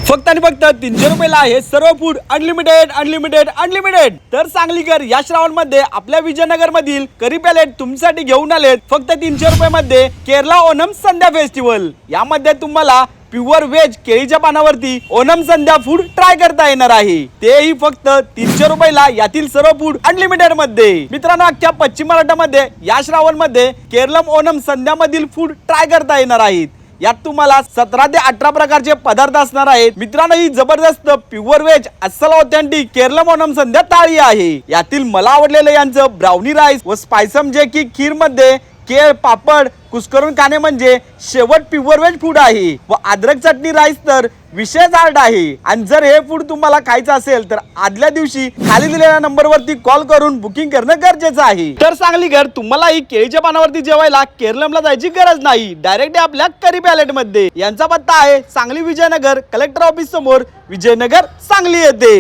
फक्त आणि फक्त 300 रुपयाला आहे serve food unlimited unlimited unlimited. तर सांगलीकर या श्रावण मध्ये आपल्या विजयनगर मधील करी पॅलेट तुमच्यासाठी घेऊन आलेत फक्त 300 रुपये मध्ये केरला ओणम संध्या फेस्टिवल। यामध्ये तुम्हाला प्युअर व्हेज केळीच्या पानावरती ओणम संध्या फूड ट्राय करता येणार आहे, तेही फक्त 300 रुपयाला। यातील सर्व फूड अनलिमिटेड मध्ये। मित्रांनो, अख्ख्या पश्चिम महाराष्ट्रामध्ये या श्रावण मध्ये केरलम ओणम संध्या मधील फूड ट्राय करता येणार आहेत। यात तुम्हाला 17 ते 18 प्रकारचे पदार्थ असणार आहेत। मित्रांनो, ही जबरदस्त प्युअर व्हेज अस्सल ऑथेंटिक केरलम ओणम संध्या थाळी आहे। यातील मला आवडलेलं यांचं ब्राउनी राईस व स्पायसम जे की खीर मध्ये केळ पापड कुस्करून खाणे म्हणजे शेवट प्युअर व्हेज फूड आहे व अद्रक चटणी राईस तर विशेष आर्ट आहे। आणि जर हे फूड तुम्हाला खायचं असेल तर आदल्या दिवशी खाली दिलेल्या नंबरवरती कॉल करून बुकिंग करणं गरजेचं आहे। तर सांगलीकर तुम्हाला ही केळीच्या पानावरती जेवायला केरलमला जायची गरज नाही, डायरेक्ट आपल्या करी पॅलेट मध्ये। यांचा पत्ता आहे सांगली विजयनगर कलेक्टर ऑफिस समोर, विजयनगर सांगली येथे।